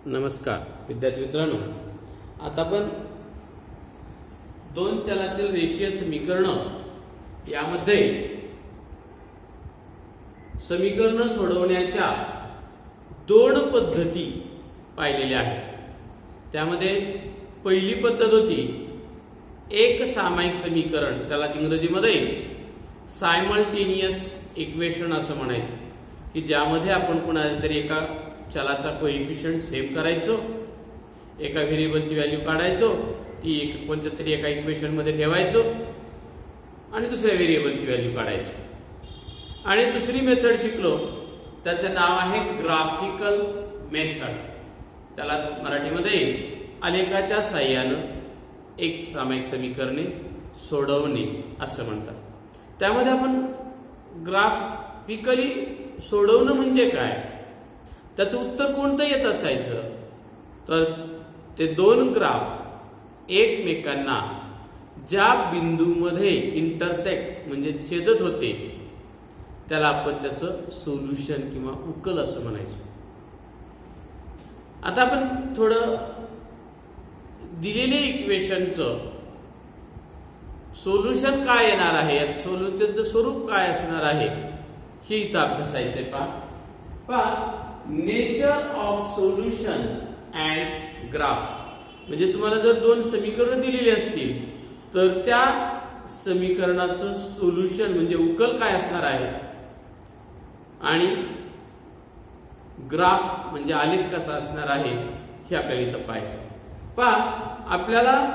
नमस्कार विद्यार्थी मित्रांनो, आता आपण दोन चलातील रेषीय समीकरण यामध्ये समीकरण सोडवण्याच्या दोन पद्धती पाहिलेल्या आहेत. त्यामध्ये पहिली पद्धत होती एक सामायिक समीकरण, त्याला इंग्रजीमध्ये सायमल्टेनियस इक्वेशन असं म्हणायचं, की ज्यामध्ये आपण कोणाच्या तरी एका चलाचा कोएफिशियंट सेव्ह करायचो, एका व्हेरिएबलची व्हॅल्यू काढायचो, ती एक कोणत्या तरी एका इक्वेशन मध्ये ठेवायचो आणि दुसऱ्या व्हेरिएबलची व्हॅल्यू काढायचो. आणि दुसरी मेथड शिकलो, त्याचं नाव आहे ग्राफिकल मेथड. त्याला मराठीमध्ये आलेखाच्या साहाय्यानं एक सामायिक समीकरणे सोडवणे असं म्हणतात. त्यामध्ये आपण ग्राफिकली सोडवणं म्हणजे काय, त्याचं उत्तर कोणतं येत असायचं, तर ते दोन ग्राफ एकमेकांना ज्या बिंदूमध्ये इंटरसेक्ट म्हणजे छेदत होते त्याला आपण त्याचं सोल्युशन किंवा उकल असं म्हणायचं. आता आपण थोडं दिलेले इक्वेशनचं सोल्युशन काय येणार आहे, या सोल्युशनचं स्वरूप काय असणार आहे हे इथं अभ्यासायचंय. पहा nature of solution and graph, म्हणजे तुम्हाला जर दोन समीकरण दिलेली असतील तर त्या समीकरणाचं सोल्युशन म्हणजे उकल काय असणार आहे आणि ग्राफ म्हणजे आलेख कसा असणार आहे हे आपल्याला इथं पाहायचं. पहा, आपल्याला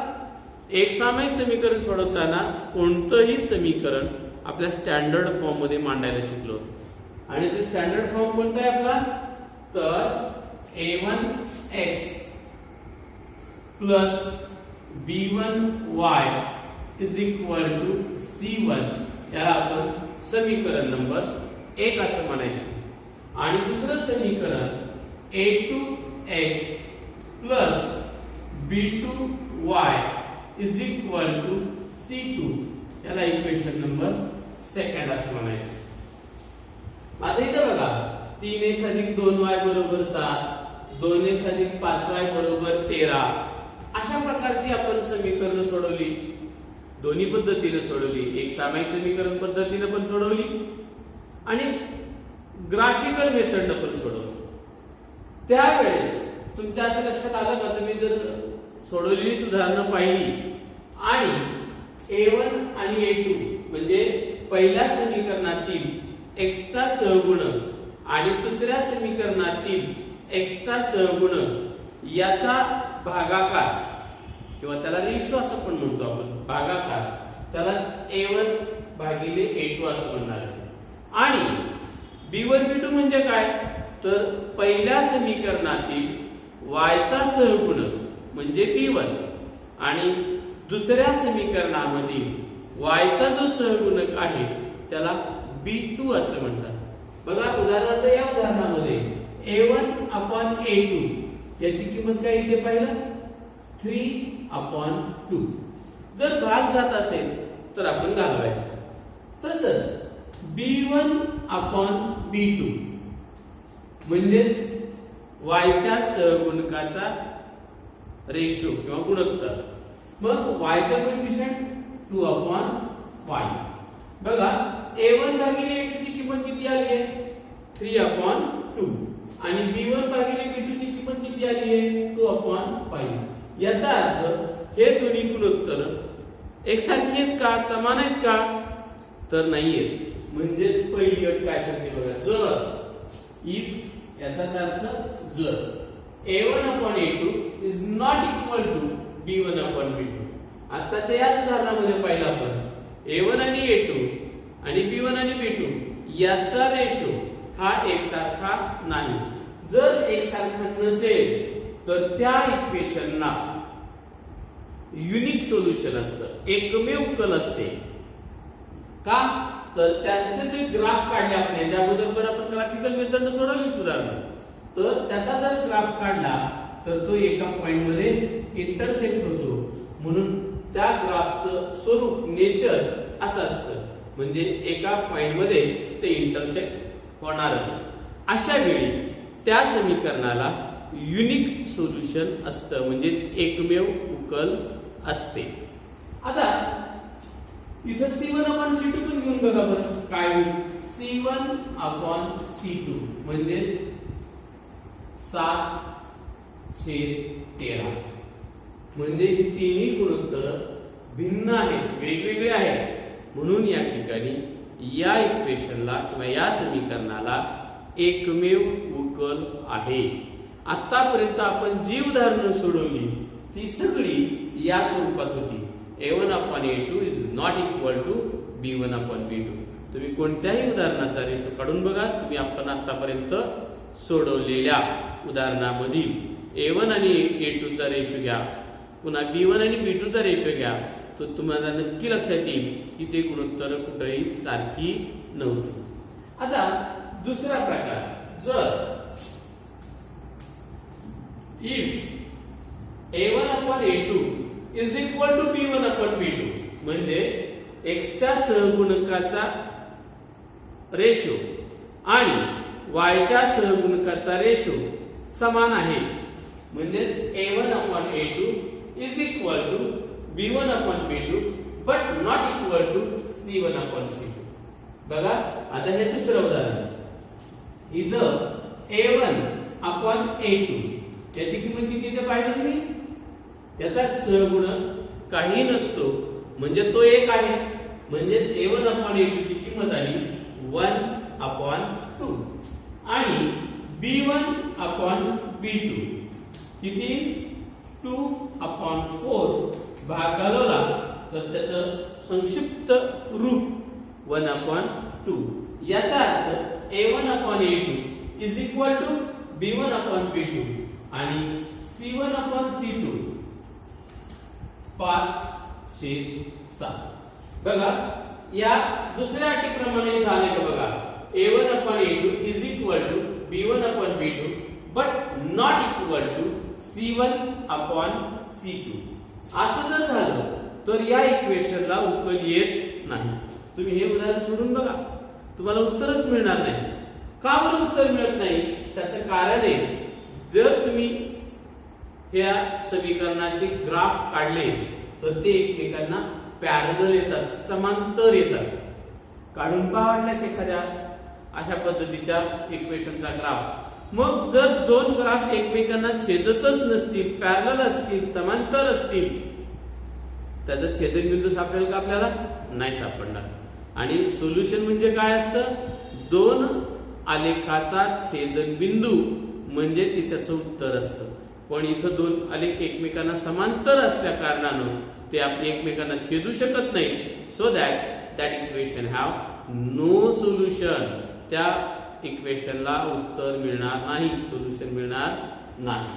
एक सामायिक समीकरण सोडवताना कोणतंही समीकरण आपल्या स्टँडर्ड फॉर्म मध्ये मांडायला शिकलो होतो. आणि ते स्टँडर्ड फॉर्म कोणता आहे आपला, तर a1x plus b1y is equal to c1, याला आपण समीकरण नंबर 1 असं म्हणायचं. आणि दुसरं समीकरण a2x plus b2y is equal to c2, याला इक्वेशन नंबर 2 असं म्हणायचं. आता इथं बघा, 3x अधिक 2y बरोबर 7, 2x अधिक 5y बरोबर 13, अशा प्रकारची आपण समीकरण सोडवली. दोन्ही पद्धतीने सोडवली, एक सामायिक समीकरण पद्धतीने पण सोडवली आणि ग्राफिकल मेथडने पण सोडवली. त्यावेळेस तुमच्या असं लक्षात आलं का, तुम्ही जर सोडवलेली उदाहरणं पाहिली आणि a1 आणि a2 म्हणजे पहिल्या समीकरणातील x चा सहगुण आणि दुसऱ्या समीकरणातील x चा सहगुण याचा भागाकार किंवा त्याला रेशो असं पण म्हणतो आपण, भागाकार, त्याला a1 भागिले a2 असं म्हणणार आहे. आणि b1 b2 म्हणजे काय, तर पहिल्या समीकरणातील y चा सहगुण म्हणजे b1 आणि दुसऱ्या समीकरणामधील y चा जो सहगुणक आहे त्याला b2 असं म्हणतात. बघा उदाहरणार्थ या उदाहरणामध्ये a1/a2 याची किंमत काय इथे पाहिलं, 3/2. जर भाग जात असेल तर आपण घालवायचं. तसंच b1/b2 म्हणजेच y च्या सहगुणकाचा रेशो किंवा गुणोत्तर. मग y चा कोएफिशियंट 2/5. बघा a1 भागिले a2 ची किंमत किती आली आहे, 3/2 आणि b1 भागिले b2 ची किंमत किती आली आहे, 2/5. याचा अर्थ हे दोन्ही गुणोत्तर एकसारखी आहेत का, समान आहेत का, तर नाहीये. म्हणजेच पहिली अट काय सांगते बघा, जर इफ, याचा अर्थ जर a1/a2 is not equal to b1/b2. आताच्या याच उदाहरणामध्ये पाहिलं आपण a1 आणि a2 आणि b1 आणि b2 याचा रेशो हा एकसारखा नाही. जर एकसारखा नसेल तर त्या इक्वेशनला युनिक सोल्युशन असतं, एकमेव उकल असते. का, तर त्यांचे जे ग्राफ काढले आपण, याच्या अगोदर पण आपण ग्राफिकल मेथडने सोडवली उदाहरण, तर त्याचा जर ग्राफ काढला तर तो एका पॉइंट मध्ये इंटरसेक्ट होतो. म्हणून त्या ग्राफचं स्वरूप, नेचर असं असतं, म्हणजे एका पॉइंट मध्ये ते इंटरसेक्ट होणारच. अशा वेळी त्या समीकरणाला युनिक सोल्युशन असतं, म्हणजेच एकमेव उकल असते. आता इथं C1/C2 पण घेऊन बघा बरं काय होईल. C1/C2 म्हणजेच 7/13. म्हणजे ही तिन्ही गुणोत्तर भिन्न आहेत, वेगवेगळे आहेत. म्हणून या ठिकाणी या इक्वेशनला किंवा या समीकरणाला एकमेव उकल आहे. आतापर्यंत आपण जी उदाहरणं सोडवली ती सगळी या स्वरूपात होती. A1/A2 is not equal to B1/B2. तुम्ही कोणत्याही उदाहरणाचा रेशो काढून बघा. तुम्ही आपण आतापर्यंत सोडवलेल्या उदाहरणामधील A1 आणि A2 चा रेशो घ्या, पुन्हा B1 आणि B2 चा रेशो घ्या, तर तुम्हाला नक्की लक्षात येईल की ते गुणोत्तर कुठेही सारखी नव्हती. आता दुसरा प्रकार, जर if A1/A2 is equal to B1/B2 म्हणजे x च्या सहगुणकाचा रेशो आणि y च्या सहगुणकाचा रेशो समान आहे, म्हणजेच A1/A2 is equal to B1/B2 but not equal to C1/C2. बघा आता हे दुसरं उदाहरण. इथं A1/A2 याची किंमत किती ते पाहिजे तुम्ही. याचा सहगुणक काही नसतो म्हणजे तो एक आहे, म्हणजे A1/A2 ची किंमत आली 1/2 आणि B1/B2 किती 2/4 भाग घालवला तर त्याचं संक्षिप्त रूप 1/2. याचा अर्थ A1/A2 is equal to B1/B2 आणि C1/C2 5/7. बघा या दुसऱ्या अटीप्रमाणे झाले का बघा. A1/A2 is equal to B1/B2 but not equal to C1/C2. असं जर झालं तर या इक्वेशनला उकल येत नाही. तुम्ही हे उदाहरण सोडून बघा, तुम्हाला उत्तरच मिळणार नाही. का बरं उत्तर मिळत नाही? त्याचं कारण आहे, जर तुम्ही या समीकरणाचे ग्राफ काढले तर ते एकमेकांना पॅरलल येतात, समांतर येतात. काढून पहा वाटल्यास एखाद्या अशा पद्धतीच्या इक्वेशनचा ग्राफ. मग जर दोन ग्राफ एकमेकांना छेदतच नसतील, पॅरलल असतील, समांतर असतील, त्याचा छेदनबिंदू सापडेल का आपल्याला? नाही सापडणार. आणि सोल्युशन म्हणजे काय असतं? दोन आलेखाचा छेदनबिंदू म्हणजे ते त्याचं उत्तर असतं. पण इथं दोन आलेख एकमेकांना समांतर असल्या कारणानं ते एकमेकांना छेदू शकत नाही. So that equation have no solution. त्या इक्वेशनला उत्तर मिळणार नाही, सोल्युशन मिळणार नाही.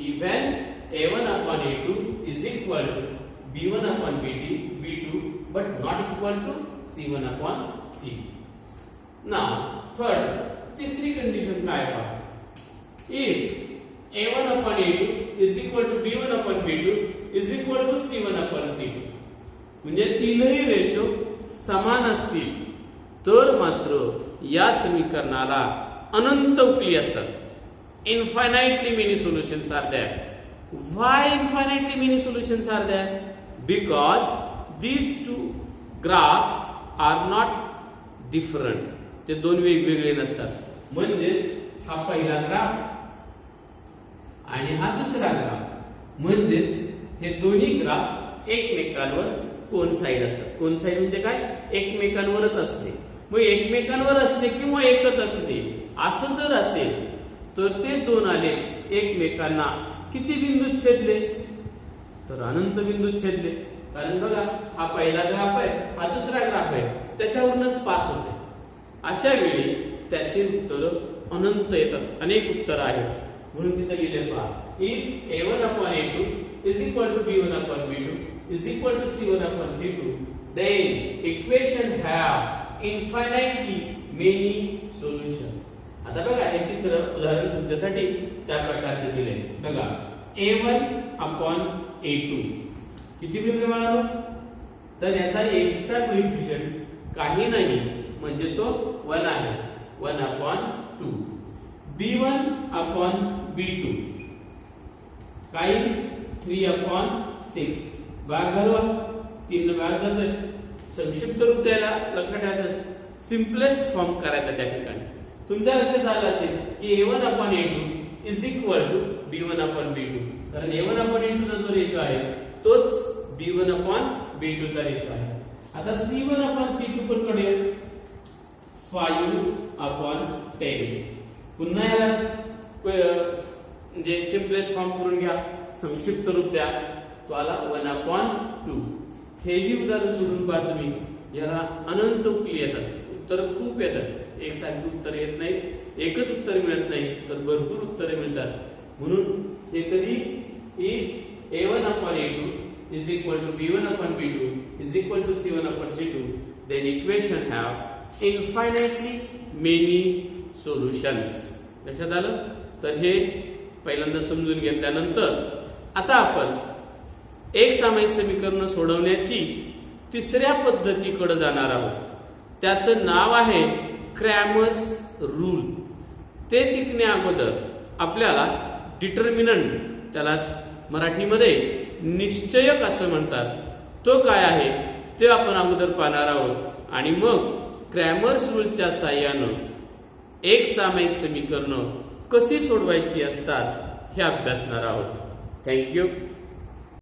Even A1/A2 is equal to B1/B2 but not equal to C1/C2. Now third, तिसरी कंडिशन काय पहा. If A1/A2 is equal to B1/B2 is equal to C1/C2 म्हणजे तीनही रेशो समान असतील तर मात्र या समीकरणाला अनंत उकली असतात. Infinitely many solutions are there. Why infinitely many solutions are there? Because these two graphs are not different. ते दोन वेगवेगळे नसतात. म्हणजेच हा पहिला ग्राफ आणि हा दुसरा ग्राफ, म्हणजेच हे दोन्ही ग्राफ एकमेकांवर कोनसाइड असतात. कोनसाइड म्हणजे काय? एकमेकांवरच असणे. मग एकमेकांवर असणे किंवा एकच असणे असं जर असेल तर ते दोन आलेख एकमेकांना किती बिंदू छेदले? तर अनंत बिंदू छेदले. कारण बघा हा पहिला ग्राफ आहे, हा दुसरा ग्राफ आहे, त्याच्यावरूनच पास होते. अशा वेळी त्याचे उत्तर अनंत येतात, अनेक उत्तर आहेत. म्हणून तिथे लिहिले पहा. If A1/A2 is equal to B1/B2 is equal to C1/C2 then equation have infinitely many solutions. आता बघा हे तिसरं उदाहरण तुमच्यासाठी त्या प्रकारचे दिले. बघा A1/A2 किती मिळते मला? तर याचा एकचा कोएफिशिएंट काही नाही म्हणजे तो 1 आहे, 1/2. B1/B2 b2 काय 3/6 भाग घालवा 3 भाग जातोय संक्षिप्त रूप द्यायला लक्षात ठेवायचं सिम्पलेस्ट फॉर्म करायचा त्या ठिकाणी तुमच्या लक्षात आलं असेल की a1/a2 is equal to b1/b2 कारण a1/a2 चा जो रेशो आहे तोच b1/b2 चा रेशो आहे आता c1/c2 पण कडे 5/10 पुन्हा याला म्हणजे सिम्पलेस्ट फॉर्म करून घ्या संक्षिप्त रूप द्या तो आला 1/2 हे जी उदाहरण सोडून पहा तुम्ही याला अनंत उकली येतात उत्तर खूप येतात एकसारखी उत्तर येत नाहीत एकच उत्तर मिळत नाही तर भरपूर उत्तरे मिळतात म्हणून हे कधी if a1/a2 is equal to b1/b2 is equal to c1/c2 then equation have infinitely many solutions लक्षात आलं तर हे पहिल्यांदा समजून घेतल्यानंतर आता आपण एक सामायिक समीकरण सोडवण्याची तिसऱ्या पद्धतीकडे जाणार आहोत त्याचं नाव आहे क्रॅमर्स रूल ते शिकण्या अगोदर आपल्याला डिटर्मिनंट त्यालाच मराठीमध्ये निश्चयक असं म्हणतात तो काय आहे ते आपण अगोदर पाहणार आहोत आणि मग क्रॅमर्स रूलच्या साहाय्यानं एक सामायिक समीकरण कशी सोडवायची असतात हे अभ्यासणार आहोत थँक्यू